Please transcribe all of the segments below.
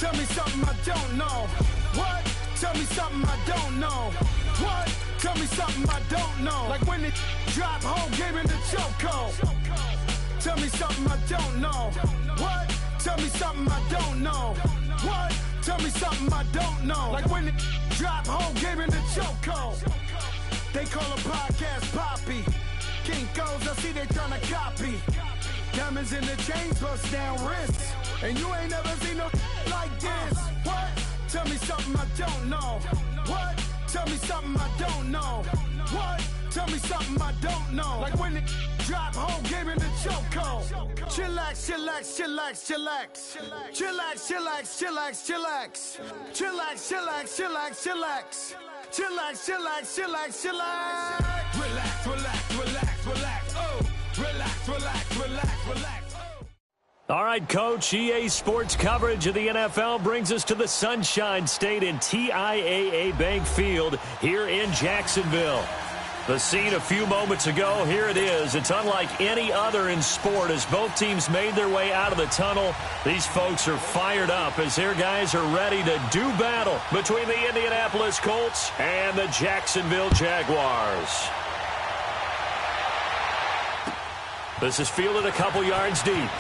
Tell me something I don't know. What? Tell me something I don't know. What? Tell me something I don't know. Like when it drop home, game in the chokehold. Tell me something I don't know. What? Tell me something I don't know. What? Tell me something I don't know. Like when it drop home, game in the chokehold. They call a podcast Poppy. Kinkos, I see they tryna copy. Diamonds in the chains, bust down wrists. And you ain't never seen no like this. What? Tell me something I don't know. What? Tell me something I don't know. What? Tell me something I don't know. Like when it drop home, game in the chokehold. Chillax, chillax, chillax, chillax. Chillax, chillax, chillax, chillax. Chillax, chillax, chillax, chillax. Chillax, chillax, chillax, chillax. Relax, relax, relax, relax. Oh, relax, relax, relax, relax. All right, Coach, EA Sports coverage of the NFL brings us to the Sunshine State in TIAA Bank Field here in Jacksonville. The scene a few moments ago, here it is. It's unlike any other in sport as both teams made their way out of the tunnel. These folks are fired up as their guys are ready to do battle between the Indianapolis Colts and the Jacksonville Jaguars. This is fielded a couple yards deep.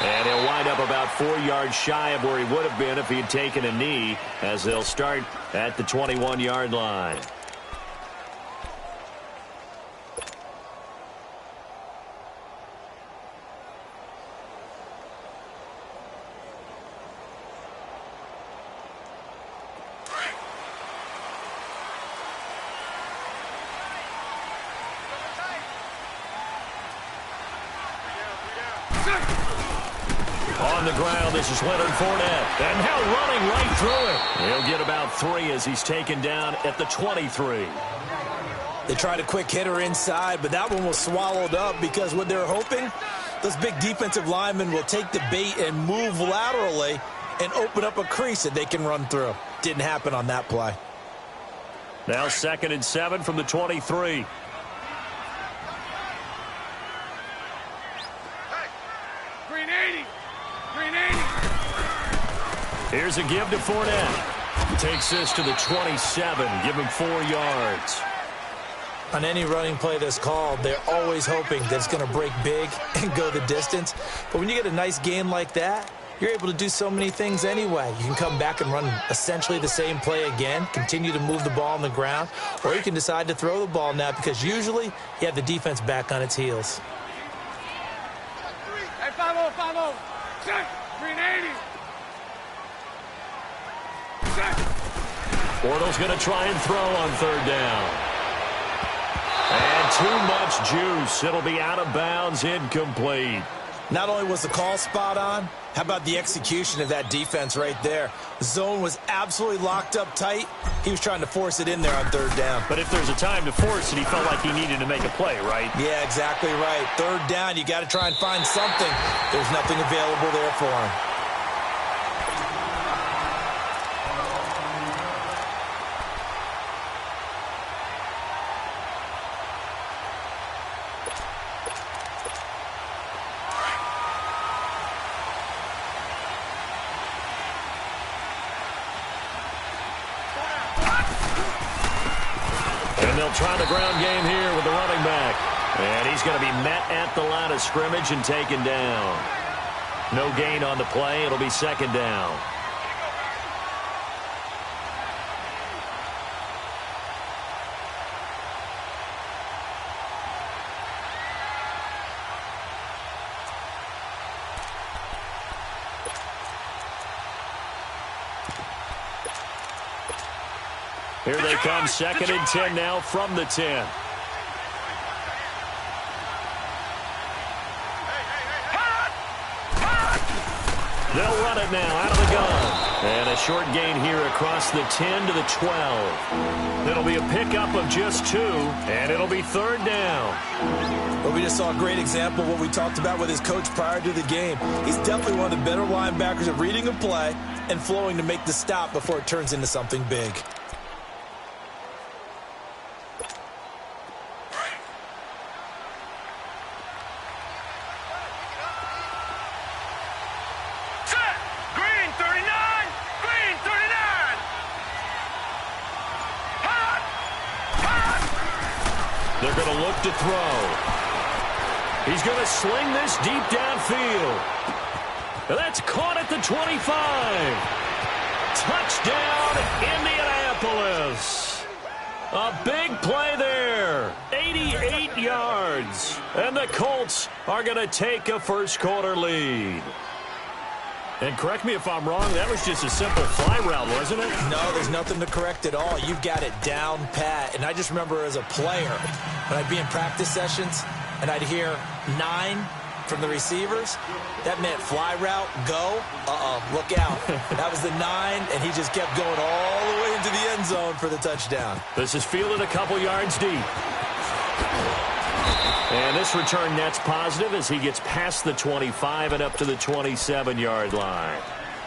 And he'll wind up about 4 yards shy of where he would have been if he had taken a knee, as they'll start at the 21-yard line. On the ground, this is Leonard Fournette. And now running right through it. He'll get about 3 as he's taken down at the 23. They tried a quick hitter inside, but that one was swallowed up because what they're hoping, those big defensive linemen will take the bait and move laterally and open up a crease that they can run through. Didn't happen on that play. Now 2nd and 7 from the 23. Here's a give to Fournette. Takes this to the 27. Give him 4 yards. On any running play that's called, they're always hoping that it's going to break big and go the distance. But when you get a nice gain like that, you're able to do so many things anyway. You can come back and run essentially the same play again, continue to move the ball on the ground, or you can decide to throw the ball now because usually you have the defense back on its heels. Hey, 5-0, 5-0. Check. 380. Bortles going to try and throw on 3rd down. And too much juice. It'll be out of bounds, incomplete. Not only was the call spot on, how about the execution of that defense right there? The zone was absolutely locked up tight. He was trying to force it in there on 3rd down. But if there's a time to force it, he felt like he needed to make a play, right? Yeah, exactly right. 3rd down, you got to try and find something. There's nothing available there for him. Try the ground game here with the running back. And he's going to be met at the line of scrimmage and taken down. No gain on the play. It'll be 2nd down. Here they come, 2nd and 10 now from the 10. They'll run it now out of the gun. And a short gain here across the 10 to the 12. It'll be a pickup of just 2, and it'll be 3rd down. Well, we just saw a great example of what we talked about with his coach prior to the game. He's definitely one of the better linebackers at reading a play and flowing to make the stop before it turns into something big. They're going to look to throw. He's going to sling this deep downfield. And that's caught at the 25. Touchdown, Indianapolis. A big play there. 88 yards. And the Colts are going to take a first-quarter lead. And correct me if I'm wrong, that was just a simple fly route, wasn't it? No, there's nothing to correct at all. You've got it down pat. And I just remember as a player, when I'd be in practice sessions and I'd hear 9 from the receivers, that meant fly route, go, look out. That was the 9, and he just kept going all the way into the end zone for the touchdown. This is fielded a couple yards deep. And this return net's positive as he gets past the 25 and up to the 27-yard line.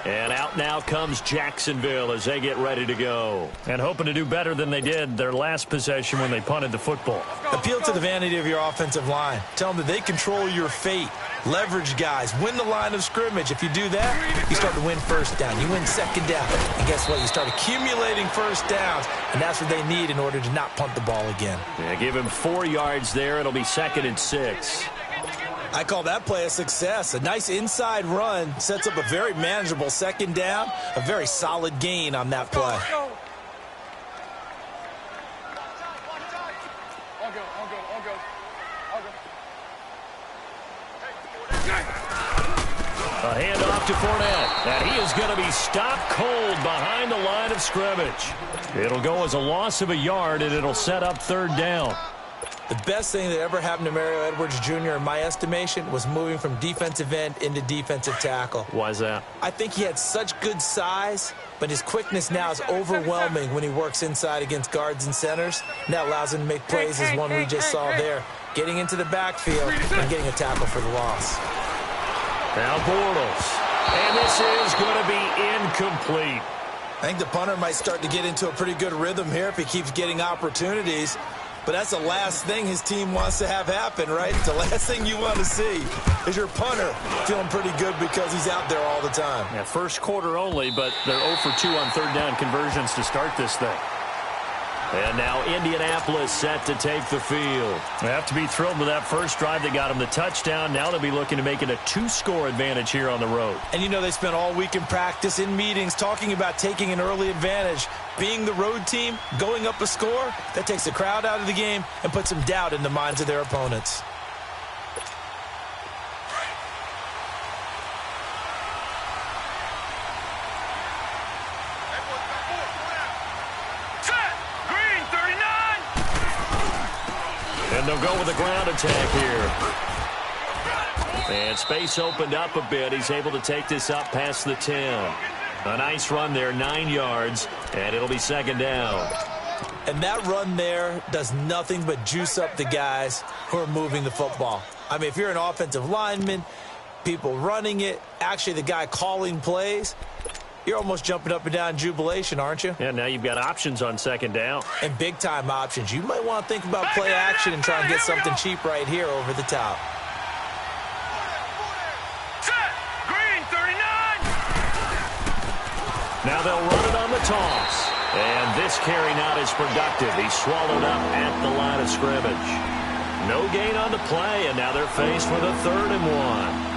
And out now comes Jacksonville as they get ready to go. And hoping to do better than they did their last possession when they punted the football. Appeal to the vanity of your offensive line. Tell them that they control your fate. Leverage guys. Win the line of scrimmage. If you do that, you start to win first down. You win second down. And guess what? You start accumulating first downs. And that's what they need in order to not punt the ball again. Yeah, give him 4 yards there. It'll be 2nd and 6. I call that play a success. A nice inside run sets up a very manageable second down. A very solid gain on that play. A handoff to Fournette. And he is going to be stopped cold behind the line of scrimmage. It'll go as a loss of a yard, and it'll set up 3rd down. The best thing that ever happened to Mario Edwards Jr., in my estimation, was moving from defensive end into defensive tackle. Why is that? I think he had such good size, but his quickness now is overwhelming when he works inside against guards and centers. And that allows him to make plays as one we just saw there, getting into the backfield and getting a tackle for the loss. Now Bortles. And this is going to be incomplete. I think the punter might start to get into a pretty good rhythm here if he keeps getting opportunities. But that's the last thing his team wants to have happen, right? The last thing you want to see is your punter feeling pretty good because he's out there all the time. Yeah, first quarter only, but they're 0 for 2 on 3rd down conversions to start this thing. And now Indianapolis set to take the field. They have to be thrilled with that first drive. They got them the touchdown. Now they'll be looking to make it a 2-score advantage here on the road. And you know they spent all week in practice, in meetings, talking about taking an early advantage. Being the road team, going up a score, that takes the crowd out of the game and puts some doubt in the minds of their opponents. And they'll go with a ground attack here. And space opened up a bit. He's able to take this up past the 10. A nice run there, 9 yards, and it'll be 2nd down. And that run there does nothing but juice up the guys who are moving the football. I mean, if you're an offensive lineman, people running it, actually the guy calling plays, you're almost jumping up and down in jubilation, aren't you? Yeah, now you've got options on 2nd down. And big-time options. You might want to think about play action and try and get something cheap right here over the top. Set! Green, 39! Now they'll run it on the toss. And this carry not as productive. He's swallowed up at the line of scrimmage. No gain on the play, and now they're faced with a 3rd and 1.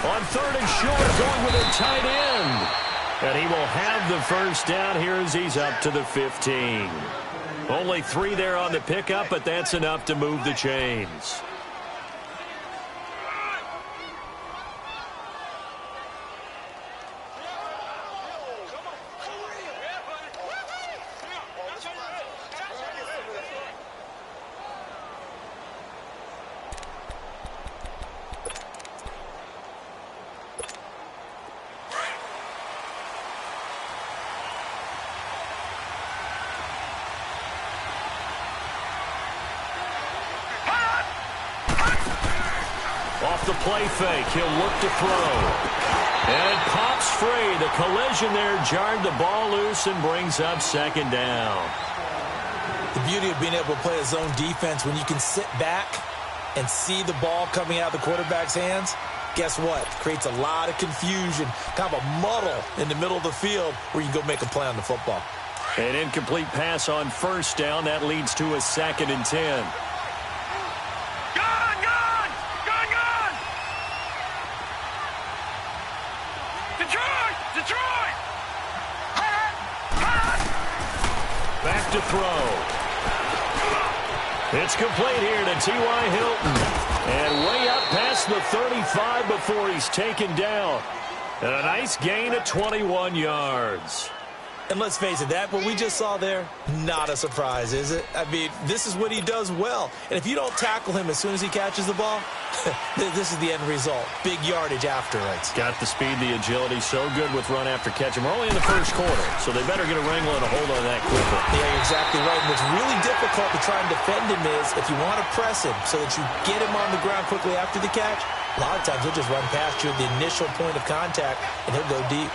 On 3rd and short, going with a tight end. And he will have the first down here as he's up to the 15. Only 3 there on the pickup, but that's enough to move the chains. off the play fake. He'll look to throw. And it pops free. The collision there jarred the ball loose and brings up second down. The beauty of being able to play a zone defense when you can sit back and see the ball coming out of the quarterback's hands, guess what? Creates a lot of confusion, kind of a muddle in the middle of the field where you can go make a play on the football. An incomplete pass on first down. That leads to a 2nd and 10. Gone! Detroit! Back to throw. It's complete here to T.Y. Hilton. And way up past the 35 before he's taken down. And a nice gain of 21 yards. And let's face it, that what we just saw there, not a surprise, is it? I mean, this is what he does well. And if you don't tackle him as soon as he catches the ball, this is the end result. Big yardage afterwards. Got the speed, the agility, so good with run after catch. And we're only in the first quarter, so they better get a wrangle and a hold on that quicker. Yeah, you're exactly right. And what's really difficult to try and defend him is if you want to press him so that you get him on the ground quickly after the catch, a lot of times he'll just run past you at the initial point of contact, and he'll go deep.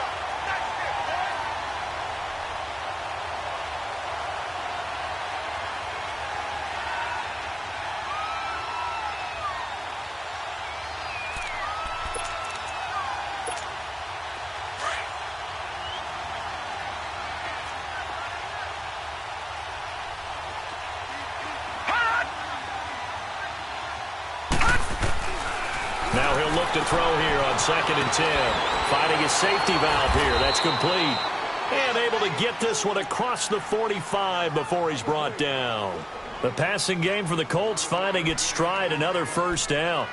Now he'll look to throw here on 2nd and 10. Finding his safety valve here. That's complete. And able to get this one across the 45 before he's brought down. The passing game for the Colts finding its stride. Another first down.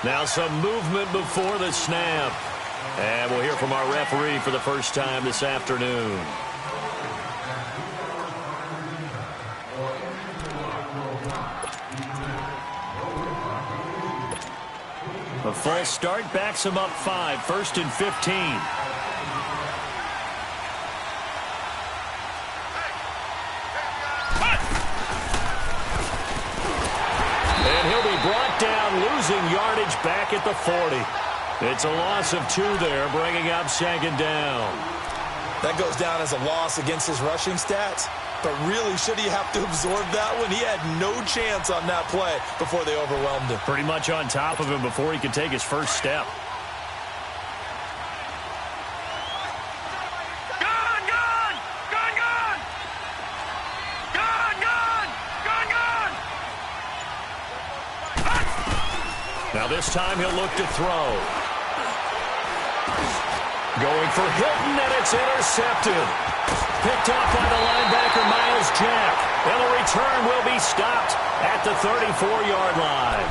Now some movement before the snap. And we'll hear from our referee for the first time this afternoon. A false start backs him up 5, 1st and 15. Brought down, losing yardage back at the 40. It's a loss of 2 there, bringing up 2nd down. That goes down as a loss against his rushing stats. But really, should he have to absorb that one? He had no chance on that play before they overwhelmed him. Pretty much on top of him before he could take his first step. Now this time he'll look to throw. Going for Hilton, and it's intercepted. Picked off by the linebacker, Myles Jack. And the return will be stopped at the 34-yard line.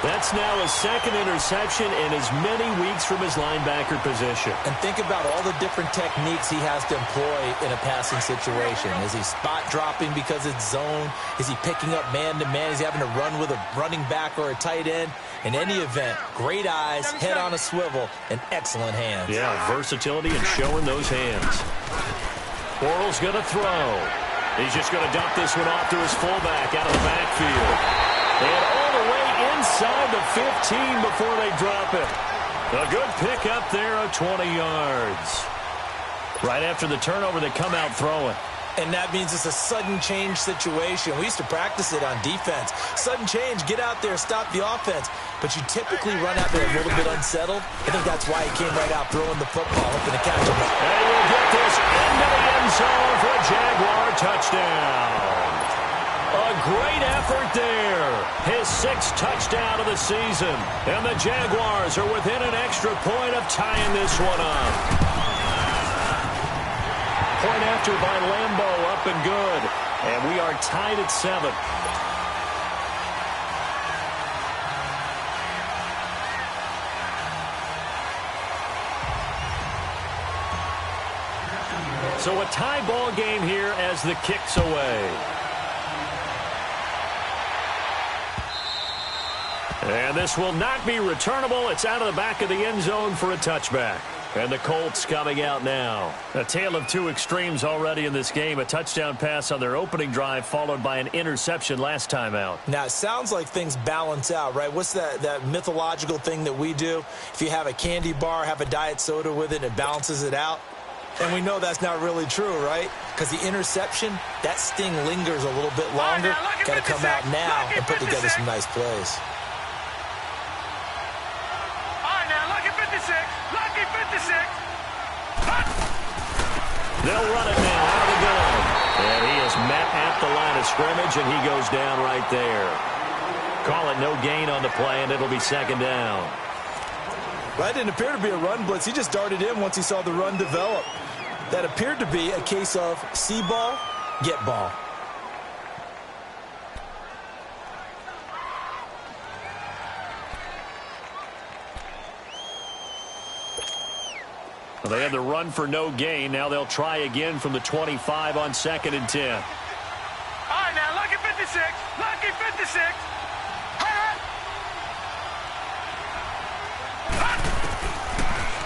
That's now his 2nd interception in as many weeks from his linebacker position. And think about all the different techniques he has to employ in a passing situation. Is he spot dropping because it's zone? Is he picking up man-to-man? Is he having to run with a running back or a tight end? In any event, great eyes, head on a swivel, and excellent hands. Yeah, versatility and showing those hands. Bortles going to throw. He's just going to dump this one off to his fullback out of the backfield. And all the way inside the 15 before they drop it. A good pickup there of 20 yards. Right after the turnover, they come out throwing. And that means it's a sudden change situation. We used to practice it on defense. Sudden change, get out there, stop the offense. But you typically run out there a little bit unsettled. I think that's why he came right out throwing the football, hoping to catch him. And we'll get this into the end zone for a Jaguar touchdown. A great effort there. His 6th touchdown of the season. And the Jaguars are within an extra point of tying this one up. Point after by Lambeau, up and good. And we are tied at 7. So a tie ball game here as the kick's away. And this will not be returnable. It's out of the back of the end zone for a touchback. And the Colts coming out now. A tale of two extremes already in this game. A touchdown pass on their opening drive followed by an interception last time out. Now, it sounds like things balance out, right? What's that mythological thing that we do? If you have a candy bar, have a diet soda with it, it balances it out. And we know that's not really true, right? Because the interception, that sting lingers a little bit longer. Got to come out now and put together some nice plays. They'll run it now out of the gun. And he is met at the line of scrimmage, and he goes down right there. Call it no gain on the play, and it'll be second down. Well, that didn't appear to be a run blitz. He just darted in once he saw the run develop. That appeared to be a case of see ball, get ball. They had the run for no gain. Now they'll try again from the 25 on 2nd and 10. All right, now, lucky 56. Lucky 56.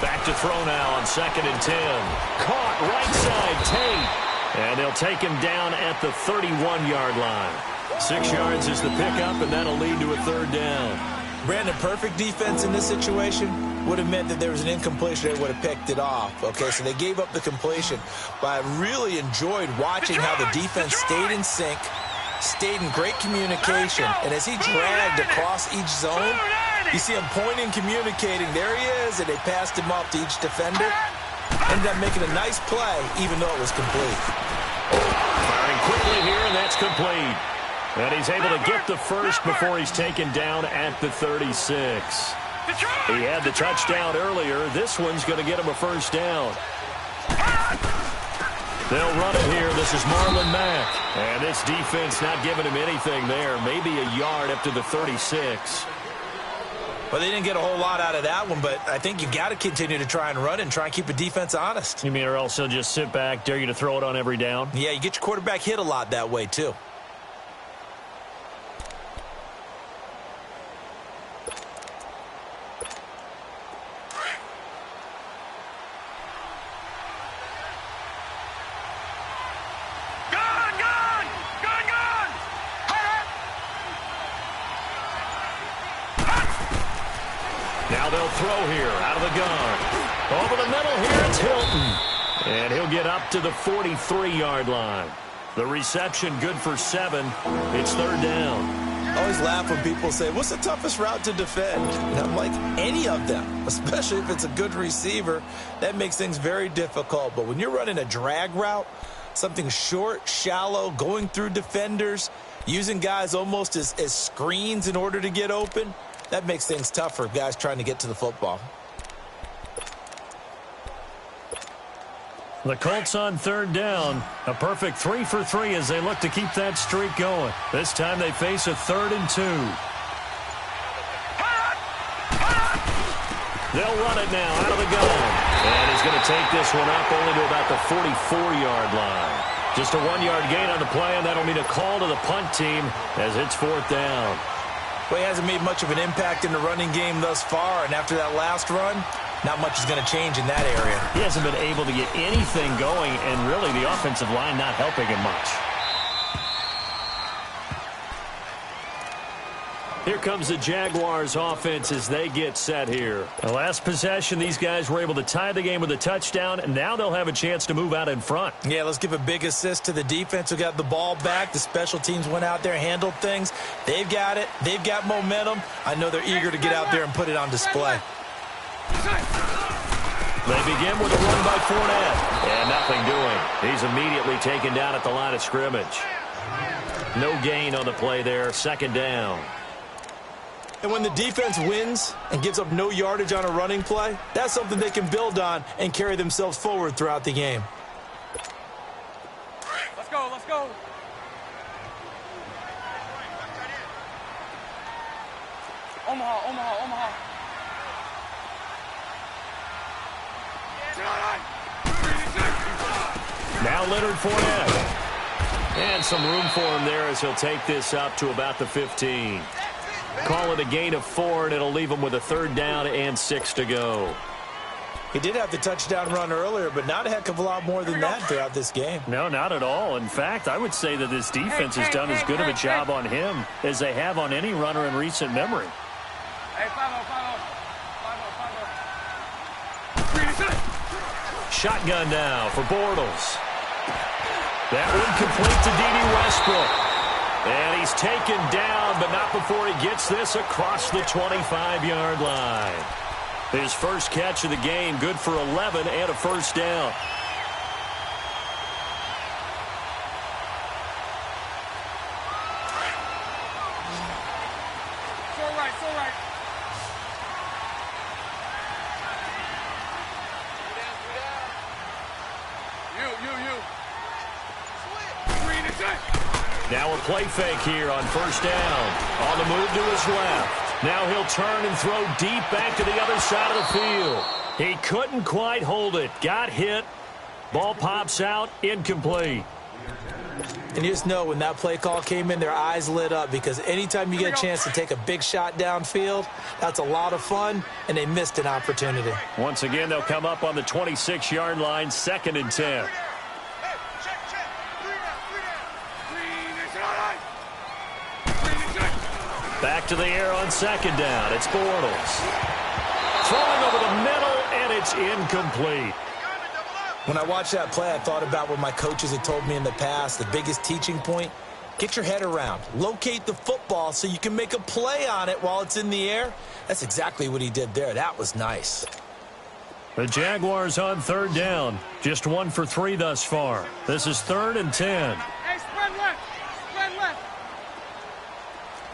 Back to throw now on 2nd and 10. Caught right side, Tate. And they'll take him down at the 31-yard line. 6 yards is the pickup, and that'll lead to a third down. Brandon, perfect defense in this situation would have meant that there was an incompletion. They would have picked it off. Okay, so they gave up the completion. But I really enjoyed watching how the defense stayed in sync, stayed in great communication. And as he dragged across each zone, you see him pointing, communicating. There he is, and they passed him up to each defender. Ended up making a nice play, even though it was complete. Firing quickly here, and that's complete. And he's able to get the first before he's taken down at the 36. He had the touchdown earlier. This one's going to get him a first down. They'll run it here. This is Marlon Mack. And this defense not giving him anything there. Maybe a yard up to the 36. Well, they didn't get a whole lot out of that one, but I think you got to continue to try and run and try and keep the defense honest. You mean or else he'll just sit back, dare you to throw it on every down? Yeah, you get your quarterback hit a lot that way, too. Now they'll throw here out of the gun. Over the middle here, it's Hilton. And he'll get up to the 43-yard line. The reception good for 7. It's third down. I always laugh when people say, what's the toughest route to defend? And I'm like, any of them, especially if it's a good receiver. That makes things very difficult. But when you're running a drag route, something short, shallow, going through defenders, using guys almost as screens in order to get open, that makes things tough for guys trying to get to the football. The Colts on third down. A perfect 3 for 3 as they look to keep that streak going. This time they face a 3rd and 2. They'll run it now out of the gun. And he's going to take this one up only to about the 44-yard line. Just a 1-yard gain on the play, and that'll mean a call to the punt team as it's 4th down. Well, he hasn't made much of an impact in the running game thus far, and after that last run, not much is going to change in that area. He hasn't been able to get anything going, and really the offensive line not helping him much. Here comes the Jaguars offense as they get set here. The last possession, these guys were able to tie the game with a touchdown, and now they'll have a chance to move out in front. Yeah, let's give a big assist to the defense who got the ball back. The special teams went out there, handled things. They've got it. They've got momentum. I know they're eager to get out there and put it on display. They begin with a run by Fournette, and nothing doing. He's immediately taken down at the line of scrimmage. No gain on the play there, 2nd down. And when the defense wins and gives up no yardage on a running play, that's something they can build on and carry themselves forward throughout the game. Let's go, let's go. Omaha, Omaha, Omaha. Now Leonard Fournette. And some room for him there as he'll take this up to about the 15. Call it a gain of 4, and it'll leave him with a 3rd down and 6 to go. He did have the touchdown run earlier, but not a heck of a lot more than that throughout this game. No, not at all. In fact, I would say that this defense has done as good of a job on him as they have on any runner in recent memory. Shotgun now for Bortles. That one complete to D.D. Westbrook. And he's taken down, but not before he gets this across the 25-yard line. His first catch of the game, good for 11 and a 1st down. So right. Now a play fake here on 1st down. On the move to his left. Now he'll turn and throw deep back to the other side of the field. He couldn't quite hold it. Got hit. Ball pops out. Incomplete. And you just know when that play call came in, their eyes lit up, because anytime you get a chance to take a big shot downfield, that's a lot of fun, and they missed an opportunity. Once again, they'll come up on the 26-yard line, 2nd and 10. Back to the air on 2nd down. It's Bortles. Throwing over the middle, and it's incomplete. When I watched that play, I thought about what my coaches had told me in the past. The biggest teaching point, get your head around. Locate the football so you can make a play on it while it's in the air. That's exactly what he did there. That was nice. The Jaguars on 3rd down. Just 1 for 3 thus far. This is 3rd and 10. Hey, spread left.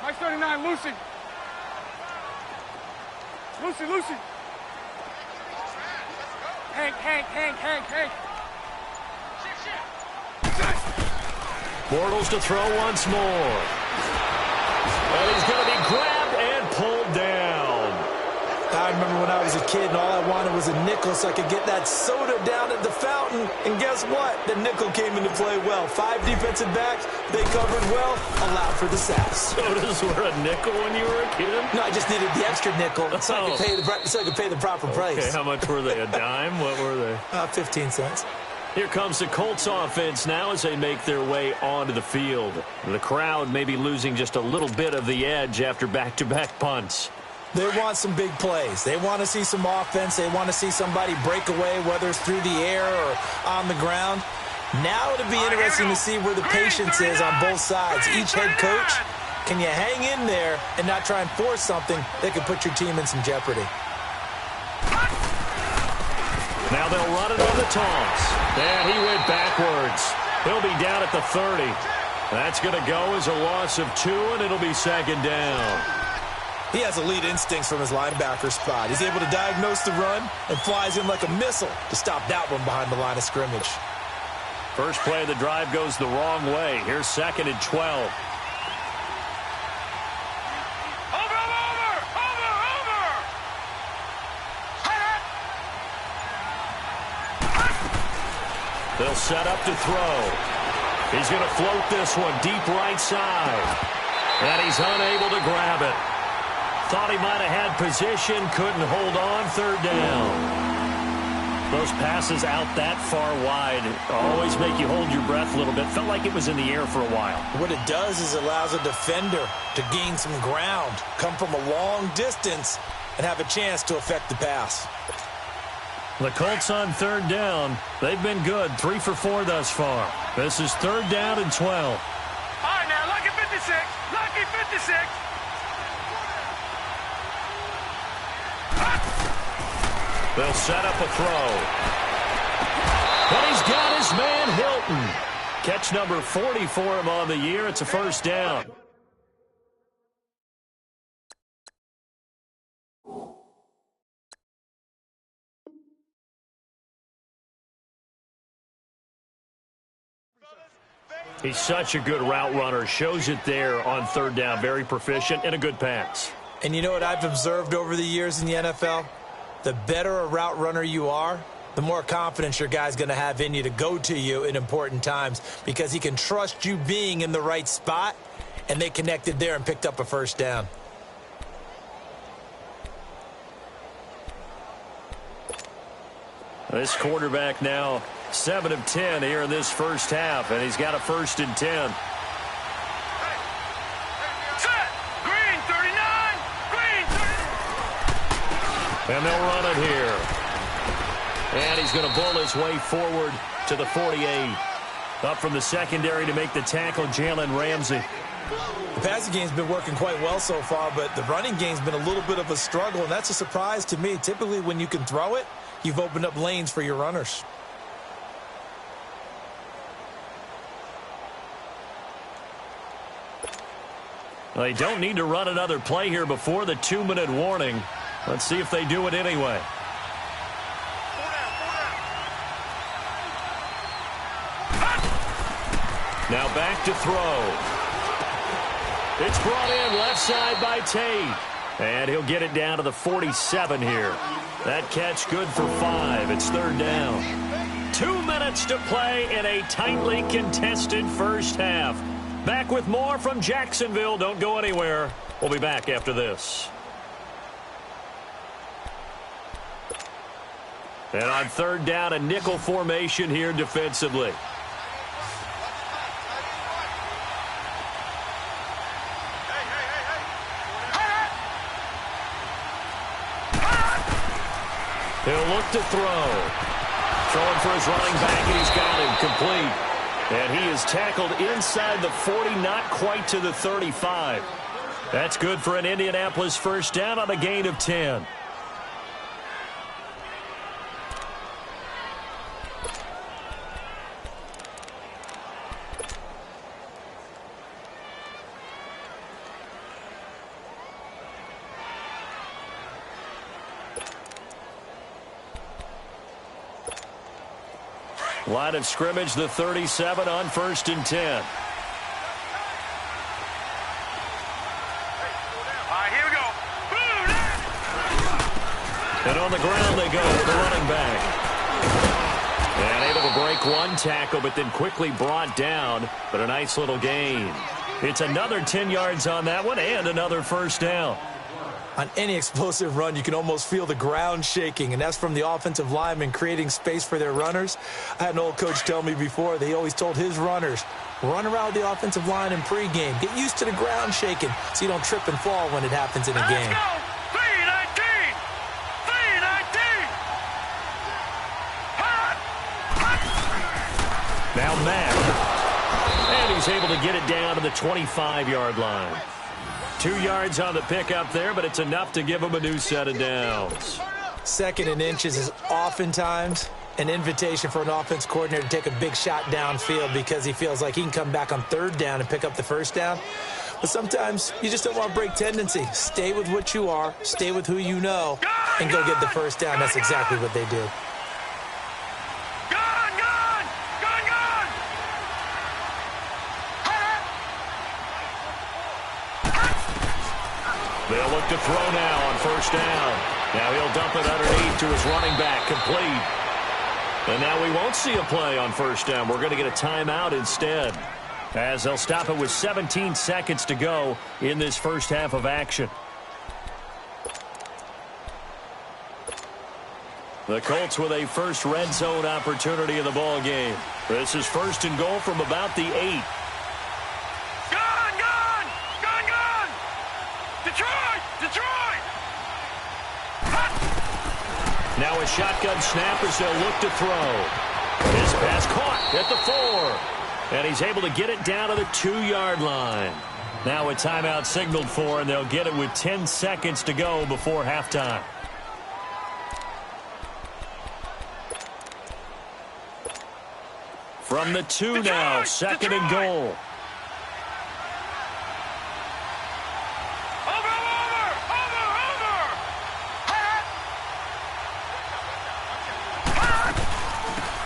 Mike 39, Lucy. Hank. Bortles to throw once more. And he's going to be grabbed and pulled down. I remember when I was a kid and all I wanted was a nickel so I could get that soda down at the fountain. And guess what? The nickel came into play well. 5 defensive backs, they covered well, allowed for the sacks. Sodas were a nickel when you were a kid? No, I just needed the extra nickel so I could pay the proper price. Okay, how much were they? A dime? What were they? 15 cents. Here comes the Colts offense now as they make their way onto the field. The crowd may be losing just a little bit of the edge after back-to-back punts. They want some big plays. They want to see some offense. They want to see somebody break away, whether it's through the air or on the ground. Now it'll be interesting to see where the patience is on both sides. Each head coach, can you hang in there and not try and force something that could put your team in some jeopardy? Now they'll run it on the toss. And he went backwards. He'll be down at the 30. That's going to go as a loss of 2, and it'll be 2nd down. He has elite instincts from his linebacker spot. He's able to diagnose the run and flies in like a missile to stop that one behind the line of scrimmage. First play of the drive goes the wrong way. Here's 2nd and 12. They'll set up to throw. He's going to float this one deep right side. And he's unable to grab it. Thought he might have had position, couldn't hold on, 3rd down. Those passes out that far wide always make you hold your breath a little bit. Felt like it was in the air for a while. What it does is allows a defender to gain some ground, come from a long distance, and have a chance to affect the pass. The Colts on 3rd down. They've been good, 3 for 4 thus far. This is 3rd down and 12. All right, now, lucky 56. Lucky 56. They'll set up a throw. But he's got his man Hilton. Catch number 40 for him on the year. It's a 1st down. He's such a good route runner. Shows it there on 3rd down. Very proficient and a good pass. And you know what I've observed over the years in the NFL? The better a route runner you are, the more confidence your guy's going to have in you to go to you in important times because he can trust you being in the right spot, and they connected there and picked up a first down. This quarterback now 7 of 10 here in this first half, and he's got a 1st and 10. And they'll run it here. And he's going to bull his way forward to the 48. Up from the secondary to make the tackle, Jalen Ramsey. The passing game's been working quite well so far, but the running game's been a little bit of a struggle, and that's a surprise to me. Typically, when you can throw it, you've opened up lanes for your runners. Well, they don't need to run another play here before the 2-minute warning. Let's see if they do it anyway. Now back to throw. It's brought in left side by Tate. And he'll get it down to the 47 here. That catch good for 5. It's 3rd down. 2 minutes to play in a tightly contested first half. Back with more from Jacksonville. Don't go anywhere. We'll be back after this. And on 3rd down, a nickel formation here defensively. He'll look to throw. Throwing for his running back, and he's got him complete. And he is tackled inside the 40, not quite to the 35. That's good for an Indianapolis first down on a gain of 10. Line of scrimmage, the 37 on 1st and 10. All right, here we go. And on the ground they go with the running back. And able to break one tackle, but then quickly brought down. But a nice little gain. It's another 10 yards on that one and another first down. On any explosive run, you can almost feel the ground shaking, and that's from the offensive linemen creating space for their runners. I had an old coach tell me before, he always told his runners, run around the offensive line in pregame. Get used to the ground shaking so you don't trip and fall when it happens in a game. Let's go! 319! 319! Now Mack. And he's able to get it down to the 25-yard line. 2 yards on the pickup there, but it's enough to give him a new set of downs. 2nd and inches is oftentimes an invitation for an offense coordinator to take a big shot downfield because he feels like he can come back on 3rd down and pick up the first down. But sometimes you just don't want to break tendency. Stay with what you are, stay with who you know, and go get the first down. That's exactly what they do. They'll look to throw now on 1st down. Now he'll dump it underneath to his running back, complete. And now we won't see a play on 1st down. We're going to get a timeout instead, as they'll stop it with 17 seconds to go in this first half of action. The Colts with a first red zone opportunity in the ball game. This is 1st and goal from about the 8. Now a shotgun snap as they'll look to throw. His pass caught at the 4. And he's able to get it down to the 2-yard line. Now a timeout signaled for, and they'll get it with 10 seconds to go before halftime. From the 2 now, 2nd and goal.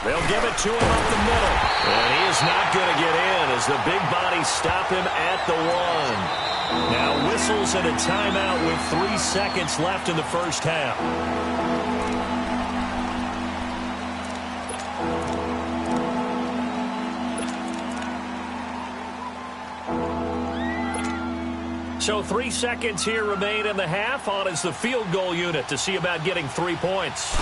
They'll give it to him up the middle. And he is not going to get in as the big bodies stop him at the 1. Now whistles and a timeout with 3 seconds left in the first half. So 3 seconds here remain in the half. On is the field goal unit to see about getting 3 points.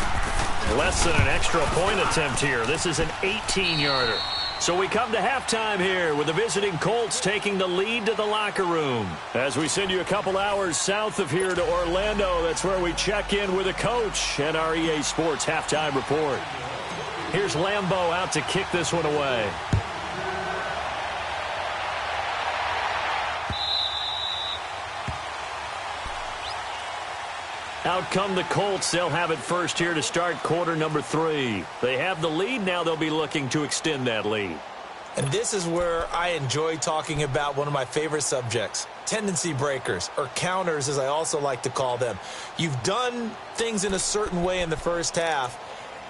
Less than an extra point attempt here. This is an 18-yarder. So we come to halftime here with the visiting Colts taking the lead to the locker room. As we send you a couple hours south of here to Orlando, that's where we check in with a coach and our EA Sports halftime report. Here's Lambeau out to kick this one away. Out come the Colts. They'll have it first here to start quarter number 3. They have the lead. Now they'll be looking to extend that lead. And this is where I enjoy talking about one of my favorite subjects, tendency breakers, or counters as I also like to call them. You've done things in a certain way in the first half,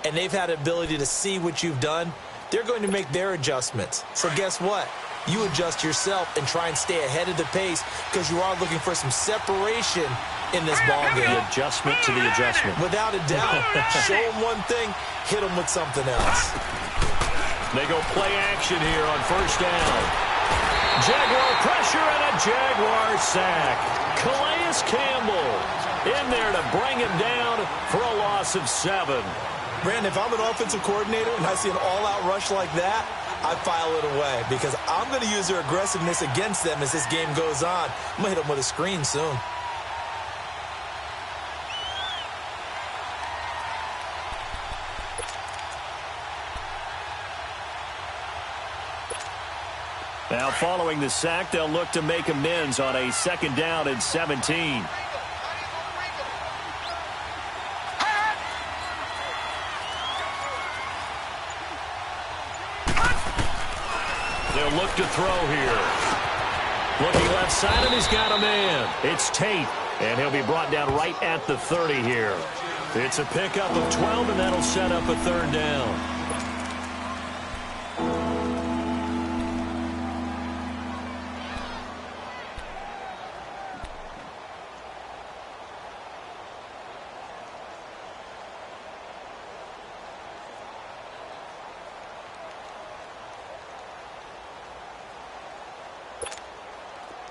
and they've had the ability to see what you've done. They're going to make their adjustments. So guess what? You adjust yourself and try and stay ahead of the pace because you are looking for some separation in this ballgame. The adjustment to the adjustment. Without a doubt. Show them one thing, hit them with something else. They go play action here on first down. Jaguar pressure and a Jaguar sack. Calais Campbell in there to bring him down for a loss of 7. Brandon, if I'm an offensive coordinator and I see an all-out rush like that, I file it away because I'm going to use their aggressiveness against them as this game goes on. I'm going to hit them with a screen soon. Now following the sack, they'll look to make amends on a 2nd down and 17. They'll look to throw here. Looking left side, and he's got a man. It's Tate, and he'll be brought down right at the 30 here. It's a pickup of 12, and that'll set up a 3rd down.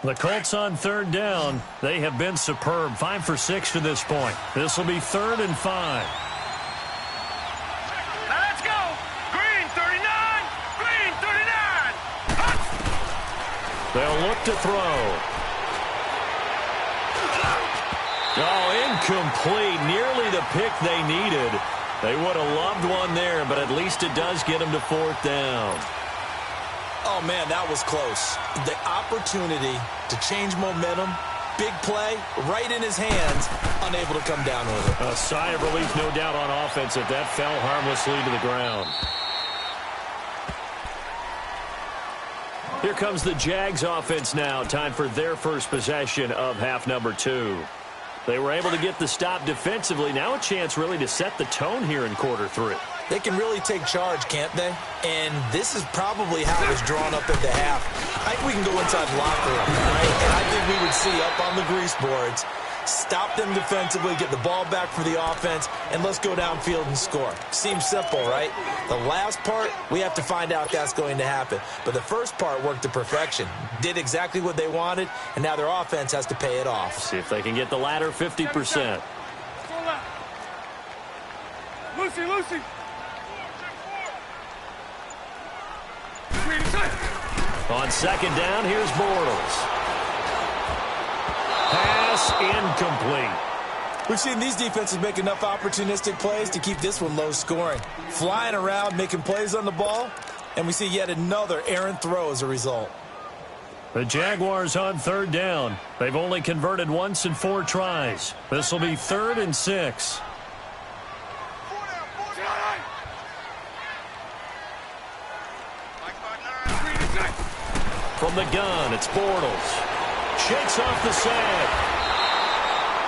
The Colts on 3rd down. They have been superb. 5 for 6 to this point. This will be 3rd and 5. Now let's go. Green 39. Green 39. They'll look to throw. Oh, incomplete. Nearly the pick they needed. They would have loved one there, but at least it does get them to 4th down. Oh, man, that was close. The opportunity to change momentum, big play, right in his hands, unable to come down with it. A sigh of relief, no doubt, on offense if that fell harmlessly to the ground. Here comes the Jags offense now. Time for their first possession of half number 2. They were able to get the stop defensively. Now a chance really to set the tone here in quarter 3. They can really take charge, can't they? And this is probably how it was drawn up at the half. I think we can go inside the locker room, right? And I think we would see up on the grease boards, stop them defensively, get the ball back for the offense, and let's go downfield and score. Seems simple, right? The last part, we have to find out if that's going to happen. But the first part worked to perfection. Did exactly what they wanted, and now their offense has to pay it off. See if they can get the latter 50%. Lucy. On 2nd down, here's Bortles. Pass incomplete. We've seen these defenses make enough opportunistic plays to keep this one low scoring. Flying around, making plays on the ball, and we see yet another errant throw as a result. The Jaguars on 3rd down. They've only converted once in 4 tries. This will be 3rd and 6. From the gun, it's Bortles. Shakes off the sack.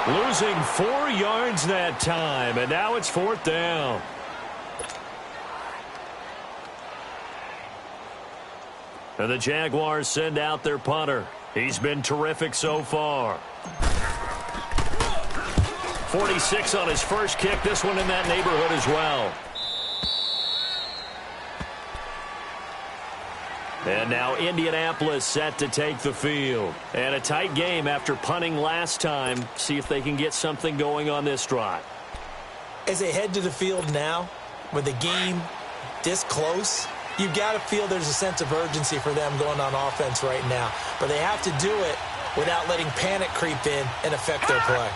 Losing 4 yards that time, and now it's 4th down. And the Jaguars send out their punter. He's been terrific so far. 46 on his first kick. This one in that neighborhood as well. And now Indianapolis set to take the field. And a tight game after punting last time. See if they can get something going on this drive. As they head to the field now, with the game this close, you've got to feel there's a sense of urgency for them going on offense right now. But they have to do it without letting panic creep in and affect their play.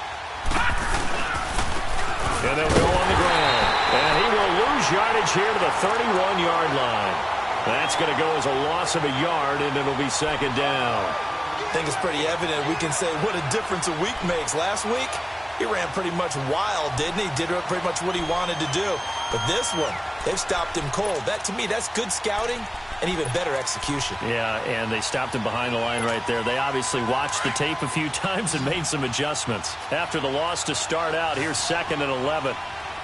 And they'll go on the ground. And he will lose yardage here to the 31-yard line. That's going to go as a loss of a yard, and it'll be second down. I think it's pretty evident we can say what a difference a week makes. Last week, he ran pretty much wild, didn't he? Did pretty much what he wanted to do. But this one, they've stopped him cold. That, to me, that's good scouting and even better execution. Yeah, and they stopped him behind the line right there. They obviously watched the tape a few times and made some adjustments. After the loss to start out, here's 2nd and 11.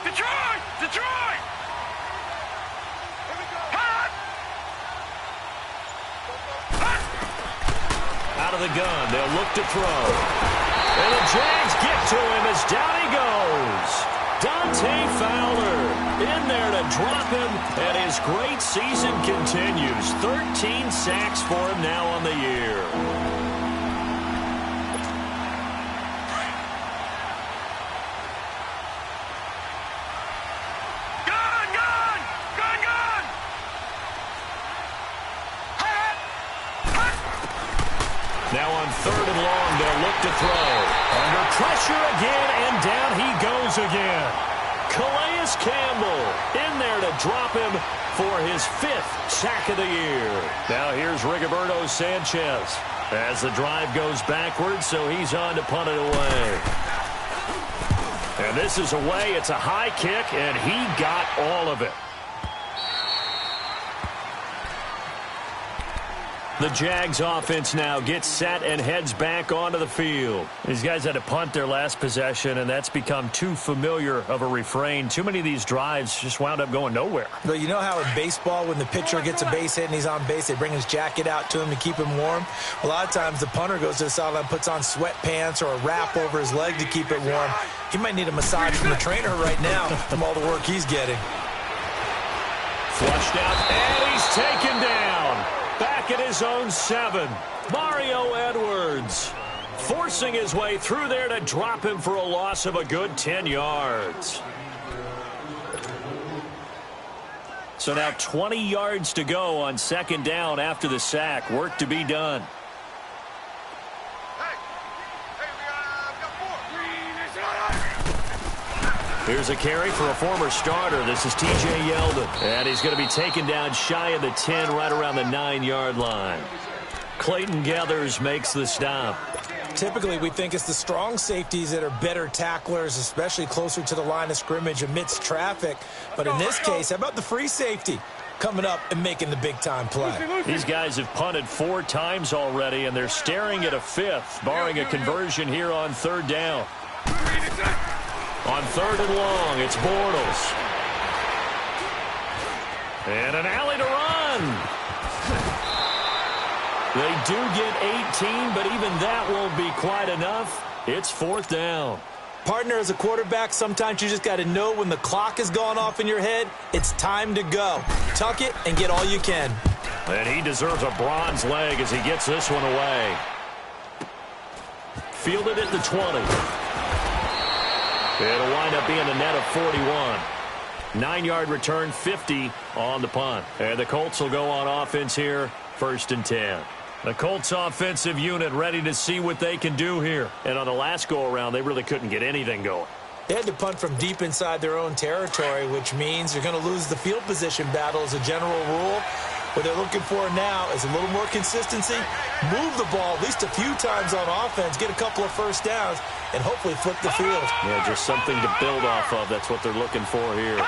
Detroit! Detroit! Out of the gun, they'll look to throw. And the Jags get to him as down he goes. Dante Fowler in there to drop him, and his great season continues. 13 sacks for him now on the year. Now on 3rd and long, they'll look to throw. Under pressure again, and down he goes again. Calais Campbell in there to drop him for his 5th sack of the year. Now here's Rigoberto Sanchez as the drive goes backwards, so he's on to punt it away. And this is away. It's a high kick, and he got all of it. The Jags offense now gets set and heads back onto the field. These guys had to punt their last possession, and that's become too familiar of a refrain. Too many of these drives just wound up going nowhere. Well, you know how in baseball, when the pitcher gets a base hit and he's on base, they bring his jacket out to him to keep him warm? A lot of times the punter goes to the sideline, puts on sweatpants or a wrap over his leg to keep it warm. He might need a massage from the trainer right now from all the work he's getting. Flushed out, and he's taken down. Back at his own 7, Mario Edwards forcing his way through there to drop him for a loss of a good 10 yards. So now 20 yards to go on 2nd down after the sack. Work to be done. Here's a carry for a former starter. This is T.J. Yeldon. And he's going to be taken down shy of the 10, right around the 9-yard line. Clayton Geathers makes the stop. Typically, we think it's the strong safeties that are better tacklers, especially closer to the line of scrimmage amidst traffic. But in this case, how about the free safety coming up and making the big-time play? These guys have punted 4 times already, and they're staring at a 5th, barring a conversion here on 3rd down. On 3rd and long, it's Bortles. And an alley to run. They do get 18, but even that won't be quite enough. It's 4th down. Partner, as a quarterback, sometimes you just got to know when the clock has gone off in your head, it's time to go. Tuck it and get all you can. And he deserves a bronze leg as he gets this one away. Fielded at the 20. It'll wind up being a net of 41. 9-yard return, 50 on the punt. And the Colts will go on offense here, 1st and 10. The Colts offensive unit ready to see what they can do here. And on the last go-around, they really couldn't get anything going. They had to punt from deep inside their own territory, which means you're going to lose the field position battle as a general rule. What they're looking for now is a little more consistency, move the ball at least a few times on offense, get a couple of first downs, and hopefully flip the field. Yeah, just something to build off of. That's what they're looking for here.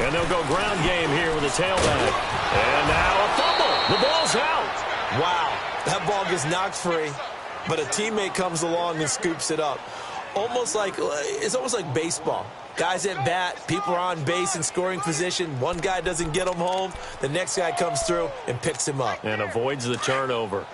And they'll go ground game here with a tailback. And now a fumble. The ball's out. Wow, that ball gets knocked free, but a teammate comes along and scoops it up. It's almost like baseball. Guys at bat, people are on base in scoring position. One guy doesn't get him home. The next guy comes through and picks him up. And avoids the turnover.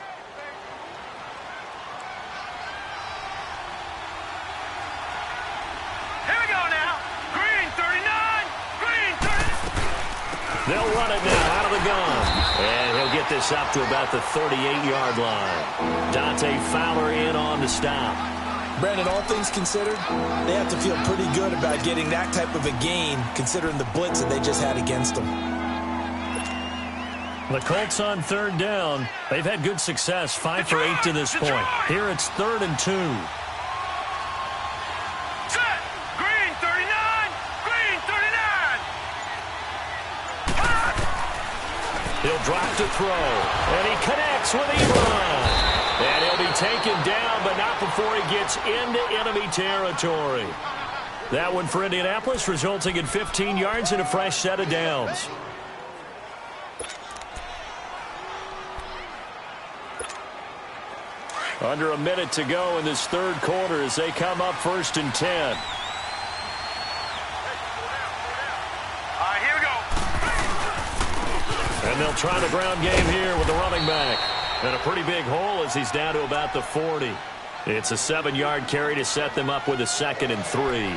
Here we go now. Green 39. Green 30. They'll run it now out of the gun. And he'll get this up to about the 38-yard line. Dante Fowler in on the stop. Brandon, all things considered, they have to feel pretty good about getting that type of a gain, considering the blitz that they just had against them. The Colts on third down. They've had good success, 5 for 8 to this point. Here it's 3rd and 2. Set. Green 39. Green 39. He'll drop to throw. And he connects with Ebron. And he'll be taken down, but not before he gets into enemy territory. That one for Indianapolis, resulting in 15 yards and a fresh set of downs. Under a minute to go in this third quarter as they come up 1st and 10. All right, here we go. And they'll try the ground game here with the running back. And a pretty big hole as he's down to about the 40. It's a 7-yard carry to set them up with a 2nd and 3.